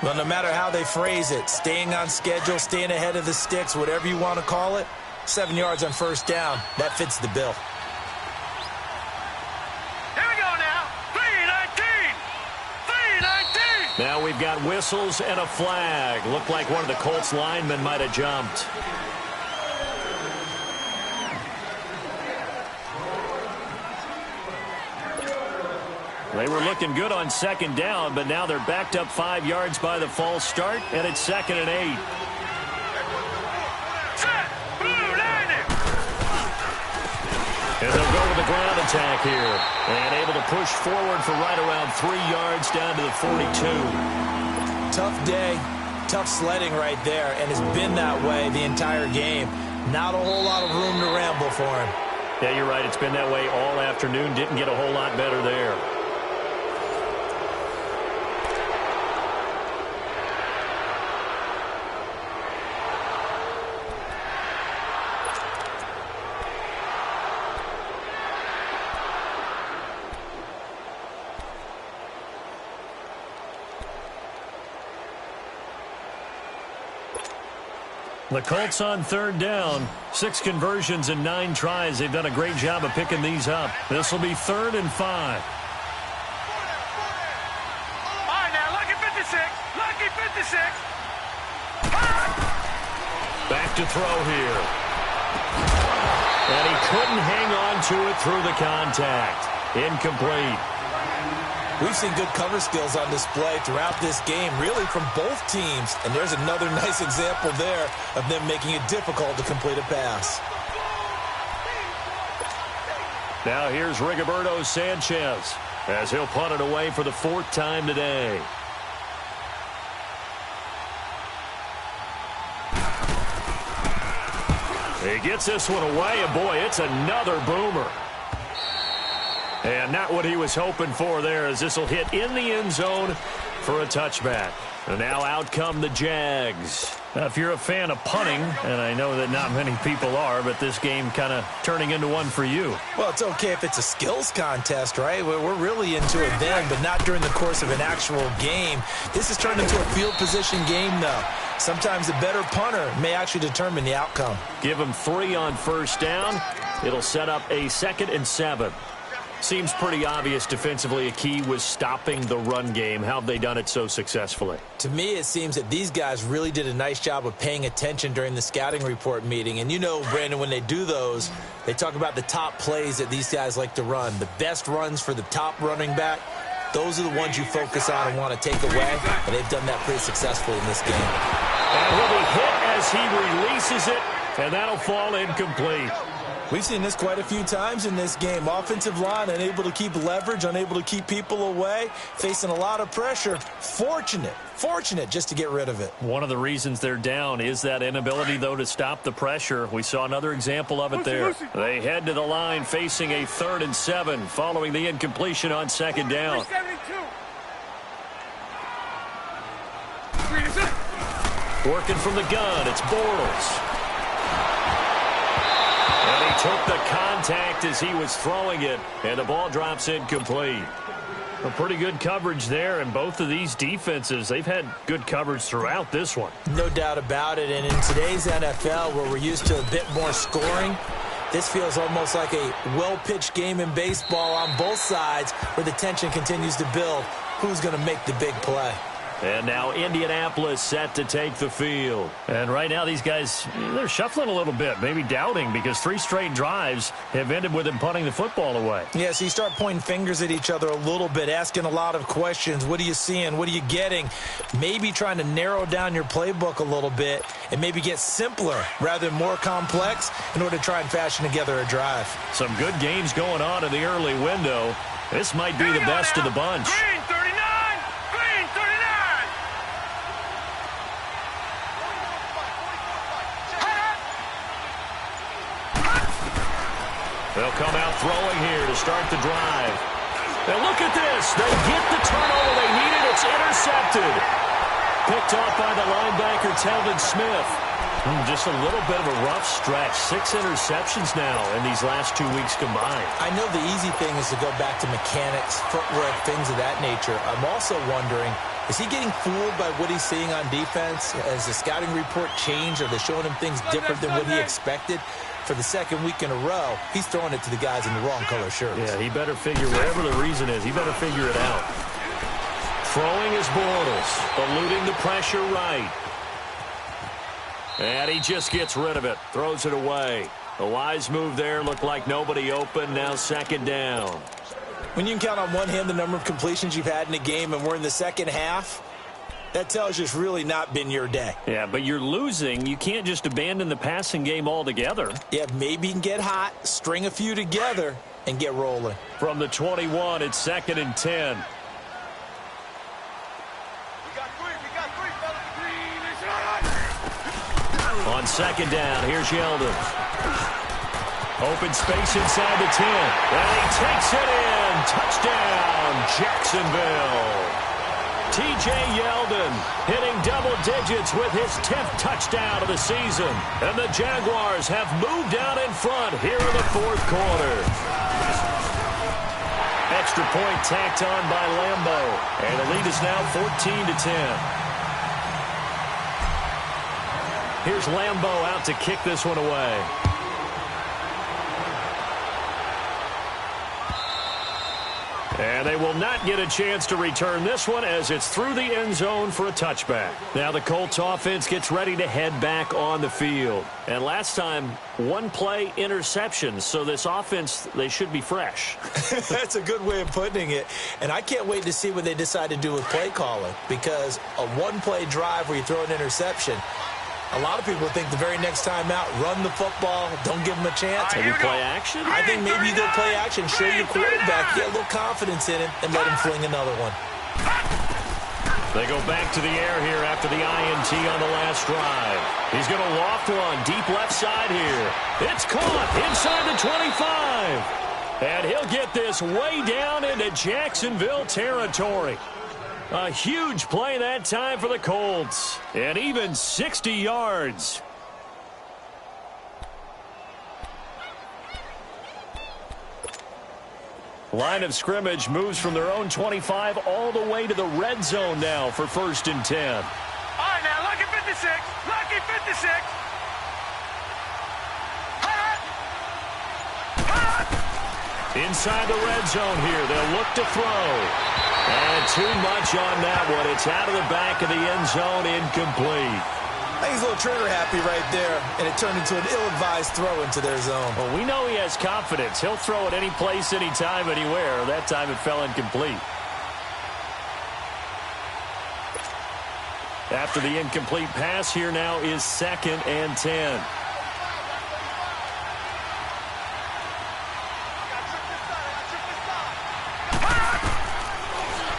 Well, no matter how they phrase it, staying on schedule, staying ahead of the sticks, whatever you want to call it, 7 yards on 1st down, that fits the bill. Here we go now. 3-19. 3-19. Now we've got whistles and a flag. Looked like one of the Colts linemen might have jumped. They were looking good on 2nd down, but now they're backed up 5 yards by the false start, and it's 2nd and 8. Set. Blue landing. And they'll go with the ground attack here. And able to push forward for right around 3 yards down to the 42. Tough day, tough sledding right there, and it's been that way the entire game. Not a whole lot of room to ramble for him. Yeah, you're right. It's been that way all afternoon. Didn't get a whole lot better there. The Colts on 3rd down. 6 conversions and 9 tries. They've done a great job of picking these up. This will be 3rd and 5. All right, now, lucky 56. Lucky 56. Back to throw here. And he couldn't hang on to it through the contact. Incomplete. We've seen good cover skills on display throughout this game, really from both teams. And there's another nice example there of them making it difficult to complete a pass. Now here's Rigoberto Sanchez as he'll punt it away for the 4th time today. He gets this one away, and boy, it's another boomer. And not what he was hoping for there, as this will hit in the end zone for a touchback. And now out come the Jags. Now, if you're a fan of punting, and I know that not many people are, but this game kind of turning into one for you. Well, it's okay if it's a skills contest, right? We're really into it then, but not during the course of an actual game. This has turned into a field position game, though. Sometimes a better punter may actually determine the outcome. Give him 3 on 1st down. It'll set up a 2nd and 7. Seems pretty obvious defensively a key was stopping the run game. How have they done it so successfully? To me, it seems that these guys really did a nice job of paying attention during the scouting report meeting. And you know, Brandon, when they do those, they talk about the top plays that these guys like to run. The best runs for the top running back, those are the ones you focus on and want to take away. And they've done that pretty successfully in this game. And he'll be hit as he releases it, and that'll fall incomplete. We've seen this quite a few times in this game. Offensive line unable to keep leverage, unable to keep people away, facing a lot of pressure. Fortunate just to get rid of it. One of the reasons they're down is that inability, though, to stop the pressure. We saw another example of it there. They head to the line facing a 3rd and 7 following the incompletion on 2nd down. Working from the gun, it's Bortles. And he took the contact as he was throwing it, and the ball drops incomplete. A pretty good coverage there, and both of these defenses, they've had good coverage throughout this one. No doubt about it, and in today's NFL, where we're used to a bit more scoring, this feels almost like a well-pitched game in baseball on both sides where the tension continues to build. Who's going to make the big play? And now Indianapolis set to take the field. And right now these guys, they're shuffling a little bit, maybe doubting, because 3 straight drives have ended with them punting the football away. Yeah, so you start pointing fingers at each other a little bit, asking a lot of questions. What are you seeing? What are you getting? Maybe trying to narrow down your playbook a little bit and maybe get simpler rather than more complex in order to try and fashion together a drive. Some good games going on in the early window. This might be the best of the bunch. Green 39, green 39. They'll come out throwing here to start the drive. And look at this. They get the turnover they needed. It's intercepted. Picked off by the linebacker, Telvin Smith. Just a little bit of a rough stretch. 6 interceptions now in these last 2 weeks combined. I know the easy thing is to go back to mechanics, footwork, things of that nature. I'm also wondering, is he getting fooled by what he's seeing on defense? Has the scouting report changed? Are they showing him things different than what he expected? For the second week in a row, he's throwing it to the guys in the wrong color shirts. Yeah, he better figure, whatever the reason is, he better figure it out. Throwing is Bortles, eluding the pressure right. And he just gets rid of it, throws it away. A wise move there, looked like nobody open, now second down. When you can count on one hand the number of completions you've had in a game and we're in the second half, that tells you it's really not been your day. Yeah, but you're losing. You can't just abandon the passing game altogether. Yeah, maybe you can get hot, string a few together, and get rolling. From the 21, it's 2nd and 10. On second down, here's Yeldon. Open space inside the 10. And he takes it in. Touchdown, Jacksonville. T.J. Yeldon hitting double digits with his 10th touchdown of the season. And the Jaguars have moved out in front here in the 4th quarter. Extra point tacked on by Lambo. And the lead is now 14-10. Here's Lambo out to kick this one away. And they will not get a chance to return this one as it's through the end zone for a touchback. Now the Colts offense gets ready to head back on the field. And last time, 1-play interceptions. So this offense, they should be fresh. That's a good way of putting it. And I can't wait to see what they decide to do with play calling. Because a 1-play drive where you throw an interception, a lot of people think the very next time out, run the football, don't give them a chance. Maybe play action? I think maybe you go play action, show your quarterback, get a little confidence in him, and let him fling another one. They go back to the air here after the INT on the last drive. He's going to loft one deep left side here. It's caught inside the 25. And he'll get this way down into Jacksonville territory. A huge play that time for the Colts. And even 60 yards. Line of scrimmage moves from their own 25 all the way to the red zone now for 1st and 10. All right, now, lucky 56. Lucky 56. Inside the red zone here. They'll look to throw. And too much on that one. It's out of the back of the end zone, incomplete. I think he's a little trigger happy right there, and it turned into an ill-advised throw into their zone. Well, we know he has confidence. He'll throw it any place, anytime, anywhere. That time it fell incomplete. After the incomplete pass, here now is 2nd and 10.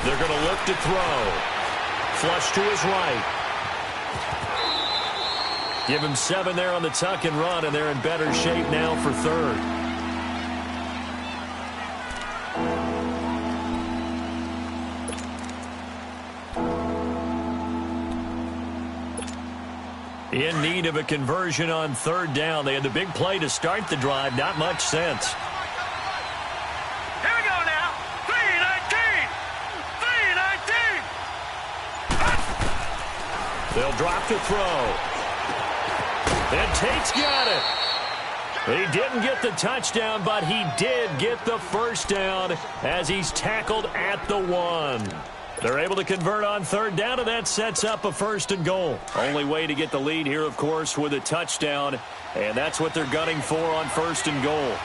They're going to look to throw. Flush to his right. Give him 7 there on the tuck and run, and they're in better shape now for 3rd. In need of a conversion on 3rd down. They had the big play to start the drive. Not much sense. Here we go now. 3:19. They'll drop to throw. And Tate's got it. He didn't get the touchdown, but he did get the first down as he's tackled at the 1. They're able to convert on third down, and that sets up a 1st and goal. Only way to get the lead here, of course, with a touchdown, and that's what they're gunning for on 1st and goal.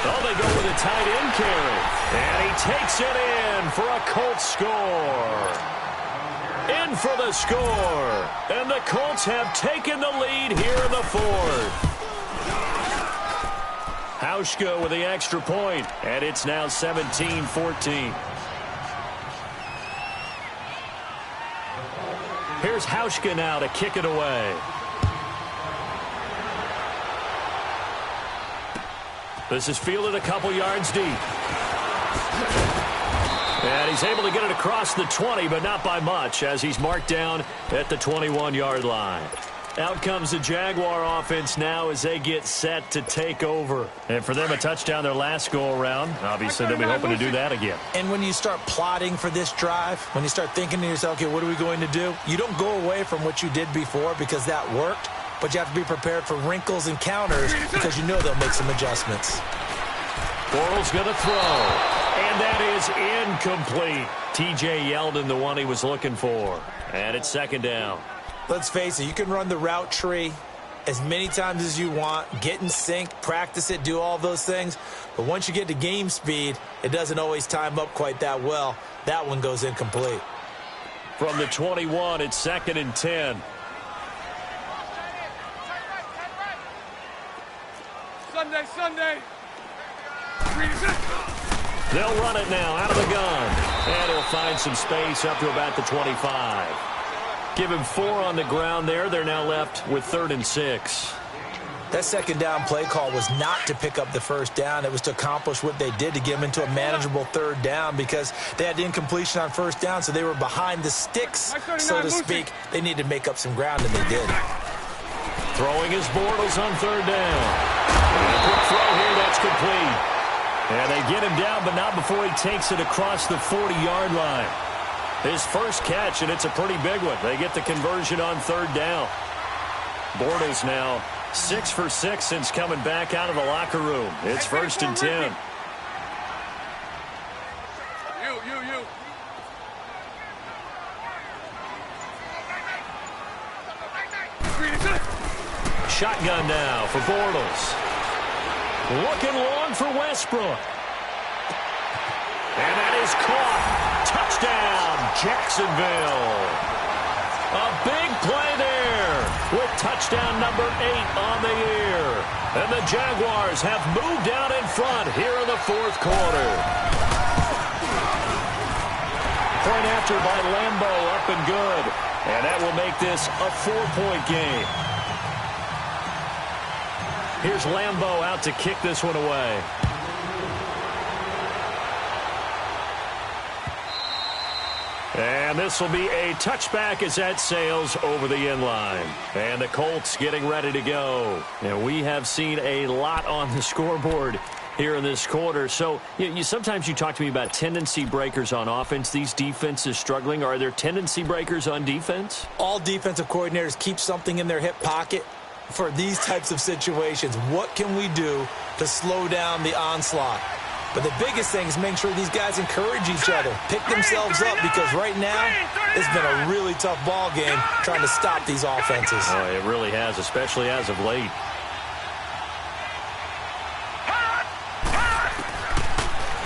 Oh, they go with a tight end carry, and he takes it in for a Colts score. In for the score, and the Colts have taken the lead here in the 4th. Hauschka with the extra point, and it's now 17-14. Here's Hauschka now to kick it away. This is fielded a couple yards deep. And he's able to get it across the 20, but not by much, as he's marked down at the 21-yard line. Out comes the Jaguar offense now as they get set to take over. And for them, a touchdown their last go-around. Obviously, they'll be hoping to do that again. And when you start plotting for this drive, when you start thinking to yourself, okay, what are we going to do? You don't go away from what you did before because that worked, but you have to be prepared for wrinkles and counters because you know they'll make some adjustments. Bortles going to throw, and that is incomplete. T.J. Yeldon, the one he was looking for. And it's 2nd down. Let's face it, you can run the route tree as many times as you want, get in sync, practice it, do all those things. But once you get to game speed, it doesn't always time up quite that well. That one goes incomplete. From the 21, it's 2nd and 10. Sunday. They'll run it now out of the gun. And he'll find some space up to about the 25. Give him 4 on the ground there. They're now left with 3rd and 6. That 2nd down play call was not to pick up the 1st down. It was to accomplish what they did to get them into a manageable 3rd down because they had incompletion on 1st down, so they were behind the sticks, so to speak. They needed to make up some ground, and they did. Throwing his Bortles on 3rd down. And a quick throw here, that's complete. And they get him down, but not before he takes it across the 40-yard line. His first catch, and it's a pretty big one. They get the conversion on 3rd down. Bortles now 6 for 6 since coming back out of the locker room. It's 1st and 10. You. Shotgun now for Bortles. Looking long for Westbrook. And that is caught. Touchdown, Jacksonville. A big play there with touchdown number 8 on the year. And the Jaguars have moved out in front here in the 4th quarter. Point after by Lambo, up and good. And that will make this a 4-point game. Here's Lambo out to kick this one away. And this will be a touchback as that sails over the end line. And the Colts getting ready to go. And we have seen a lot on the scoreboard here in this quarter. So sometimes you talk to me about tendency breakers on offense. These defenses struggling. Are there tendency breakers on defense? All defensive coordinators keep something in their hip pocket for these types of situations. What can we do to slow down the onslaught? But the biggest thing is making sure these guys encourage each other, pick themselves up, because right now it's been a really tough ball game trying to stop these offenses. Oh, it really has, especially as of late.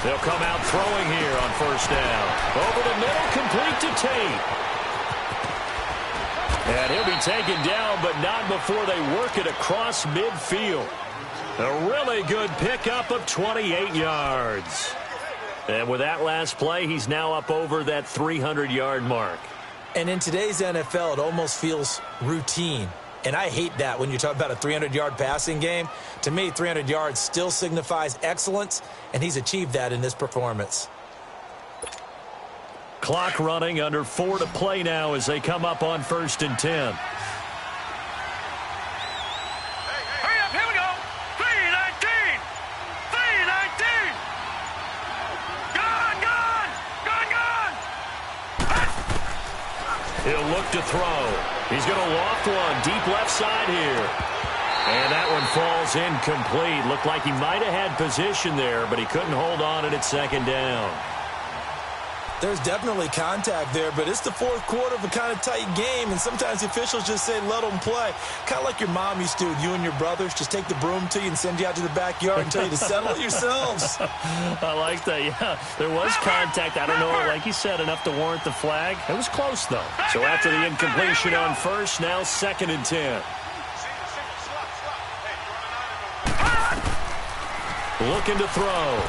They'll come out throwing here on 1st down. Over the middle, complete to Tate. And he'll be taken down, but not before they work it across midfield. A really good pickup of 28 yards. And with that last play, he's now up over that 300-yard mark. And in today's NFL, it almost feels routine. And I hate that when you talk about a 300-yard passing game. To me, 300 yards still signifies excellence, and he's achieved that in this performance. Clock running, under 4 to play now as they come up on 1st and 10. Hurry up, here we go. 3-19. 3-19. Gone. He'll look to throw. He's going to loft one deep left side here. And that one falls incomplete. Looked like he might have had position there, but he couldn't hold on at second down. There's definitely contact there, but it's the fourth quarter of a kind of tight game, and sometimes the officials just say, let them play. Kind of like your mom used to, you and your brothers, just take the broom to you and send you out to the backyard and tell you to settle it yourselves. I like that, yeah. There was contact. I don't know, like you said, enough to warrant the flag. It was close, though. So after the incompletion on first, now 2nd and 10. Looking to throw.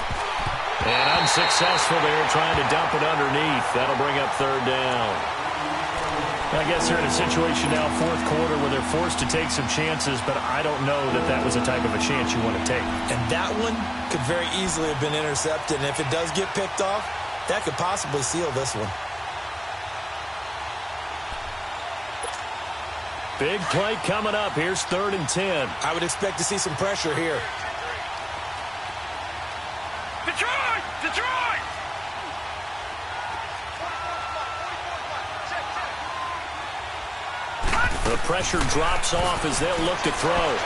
And unsuccessful there, trying to dump it underneath. That'll bring up 3rd down. I guess they're in a situation now, 4th quarter, where they're forced to take some chances, but I don't know that that was the type of a chance you want to take. And that one could very easily have been intercepted, and if it does get picked off, that could possibly seal this one. Big play coming up. Here's 3rd and 10. I would expect to see some pressure here. Detroit! Detroit! The pressure drops off as they'll look to throw.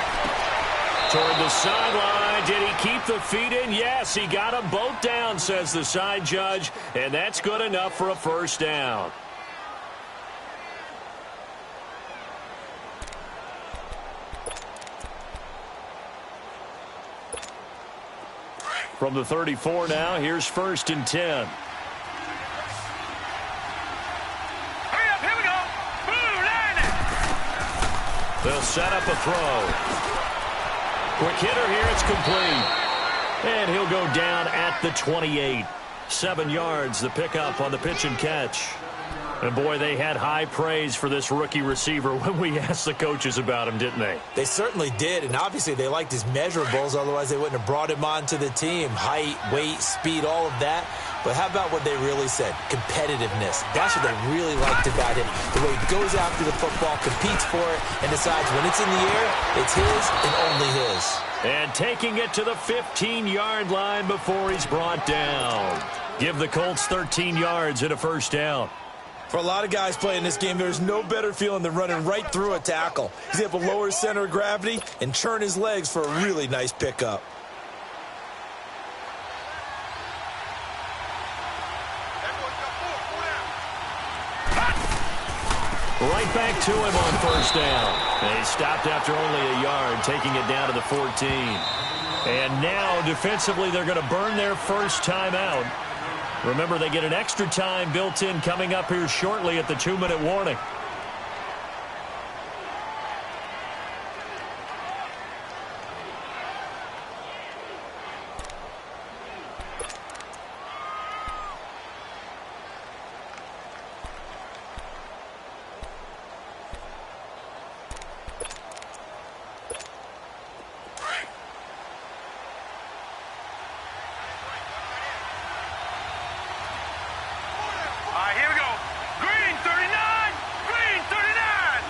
Toward the sideline. Did he keep the feet in? Yes, he got them both down, says the side judge, and that's good enough for a 1st down. From the 34 now, here's 1st and 10. Hurry up, here we go. Blue line it. They'll set up a throw. Quick hitter here, it's complete. And he'll go down at the 28. 7 yards, the pickup on the pitch and catch. And, boy, they had high praise for this rookie receiver when we asked the coaches about him, didn't they? They certainly did, and obviously they liked his measurables, otherwise they wouldn't have brought him onto the team. Height, weight, speed, all of that. But how about what they really said? Competitiveness. That's what they really liked about him. The way he goes after the football, competes for it, and decides when it's in the air, it's his and only his. And taking it to the 15-yard line before he's brought down. Give the Colts 13 yards and a 1st down. For a lot of guys playing this game, there's no better feeling than running right through a tackle. He's able to lower his center of gravity and churn his legs for a really nice pickup. Right back to him on 1st down. And he stopped after only a yard, taking it down to the 14. And now, defensively, they're going to burn their first time out. Remember, they get an extra time built in coming up here shortly at the 2-minute warning. Here we go. Green 39. Green 39.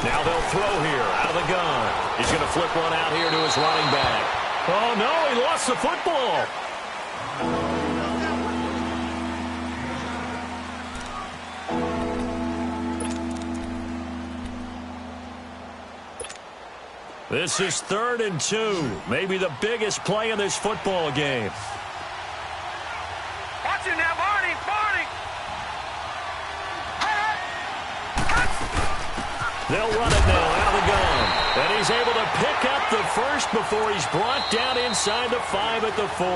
Now they'll throw here out of the gun. He's going to flip one out here to his running back. Oh, no, he lost the football. This is 3rd and 2. Maybe the biggest play in this football game. Watch it now, Barney. Barney. They'll run it now out of the gun. And he's able to pick up the first before he's brought down inside the 5 at the 4.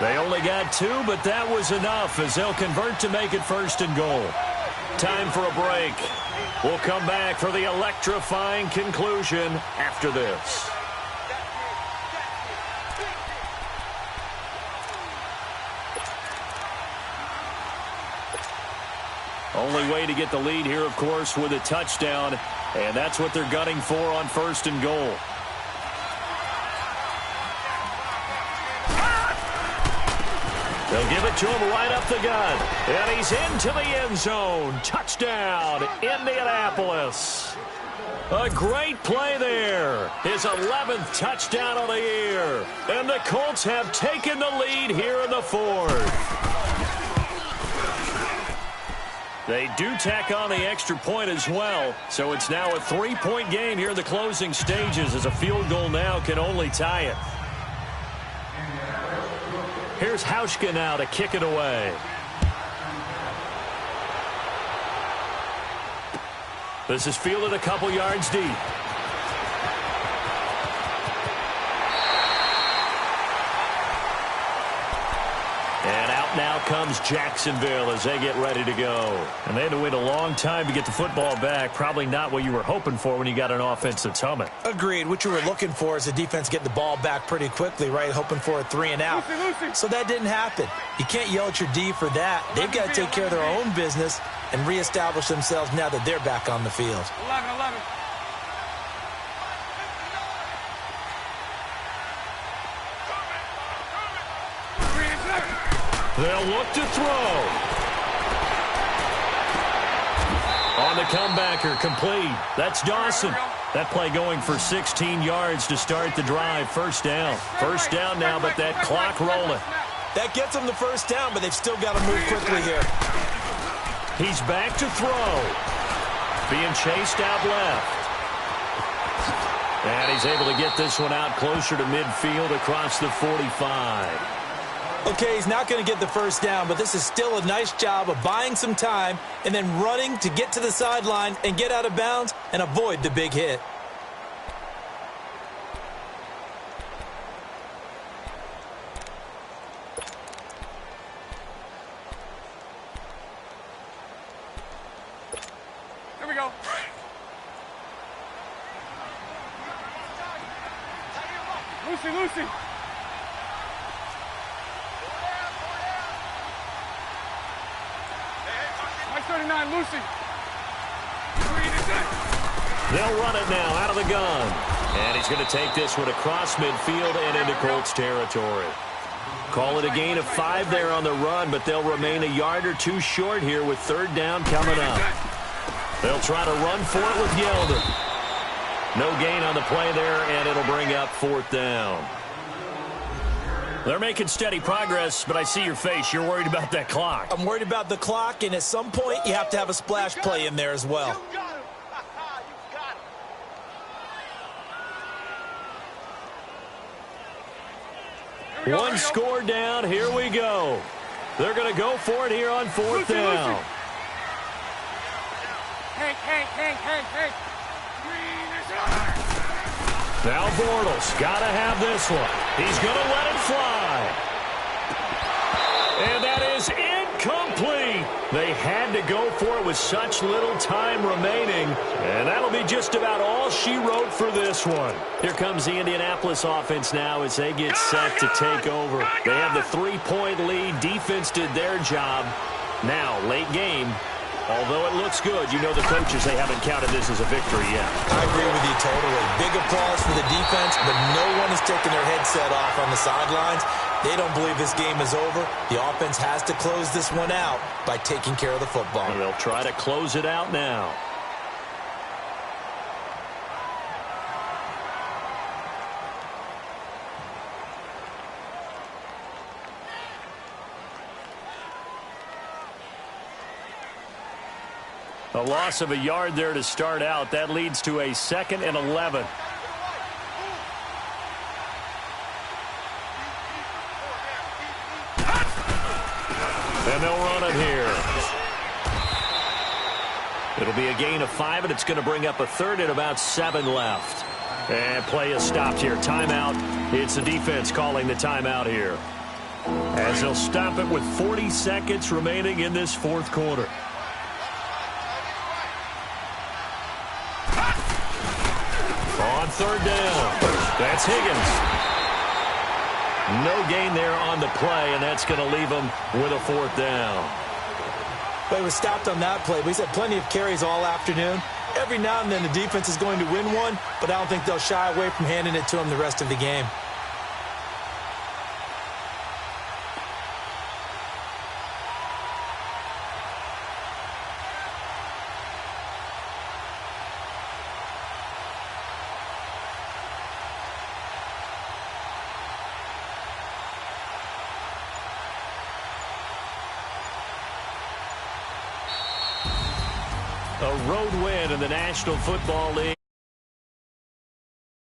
They only got 2, but that was enough as they'll convert to make it 1st and goal. Time for a break. We'll come back for the electrifying conclusion after this. Only way to get the lead here, of course, with a touchdown, and that's what they're gunning for on 1st and goal. They'll give it to him right up the gut. And he's into the end zone. Touchdown, Indianapolis. A great play there. His 11th touchdown of the year. And the Colts have taken the lead here in the fourth. They do tack on the extra point as well. So it's now a 3-point game here in the closing stages, as a field goal now can only tie it. Here's Hauschka now to kick it away. This is fielded a couple yards deep. And out now comes Jacksonville as they get ready to go. And they had to wait a long time to get the football back. Probably not what you were hoping for when you got an offense that's humming. Agreed. What you were looking for is the defense getting the ball back pretty quickly, right? Hoping for a 3 and out. So that didn't happen. You can't yell at your D for that. They've got to take care of their own business and reestablish themselves now that they're back on the field. 11. They'll look to throw. On the comebacker, complete. That's Dawson. That play going for 16 yards to start the drive. First down. First down now, but that clock rolling. That gets them the first down, but they've still got to move quickly here. He's back to throw. Being chased out left. And he's able to get this one out closer to midfield across the 45. Okay, he's not going to get the first down, but this is still a nice job of buying some time and then running to get to the sideline and get out of bounds and avoid the big hit. Here we go. Lucy. Mike 39, Lucy. They'll run it now out of the gun. And he's going to take this one across midfield and into Colts territory. Call it a gain of 5 there on the run, but they'll remain a yard or two short here with third down coming up. They'll try to run for it with Yeldon. No gain on the play there, and it'll bring up fourth down. They're making steady progress, but I see your face. You're worried about that clock. I'm worried about the clock, and at some point, you have to have a splash play in there as well. One score down. Here we go. They're going to go for it here on fourth down. Hey. Now Bortles got to have this one. He's going to let it fly. And that is incomplete. They had to go for it with such little time remaining. And that'll be just about all she wrote for this one. Here comes the Indianapolis offense now as they get set to take over. They have the 3-point lead. Defense did their job. Now, late game. Although it looks good, you know the coaches, they haven't counted this as a victory yet. I agree with you totally. Big applause for the defense, but no one is taking their headset off on the sidelines. They don't believe this game is over. The offense has to close this one out by taking care of the football. And they'll try to close it out now. A loss of a yard there to start out. That leads to a 2nd and 11. And they'll run it here. It'll be a gain of 5, and it's going to bring up a 3rd and about 7 left. And play is stopped here. Timeout. It's the defense calling the timeout here, as they'll stop it with 40 seconds remaining in this fourth quarter. On third down, that's Higgins. No gain there on the play, and that's going to leave them with a 4th down. But he was stopped on that play, but he's had plenty of carries all afternoon. Every now and then the defense is going to win one, but I don't think they'll shy away from handing it to him the rest of the game. A road win in the National Football League.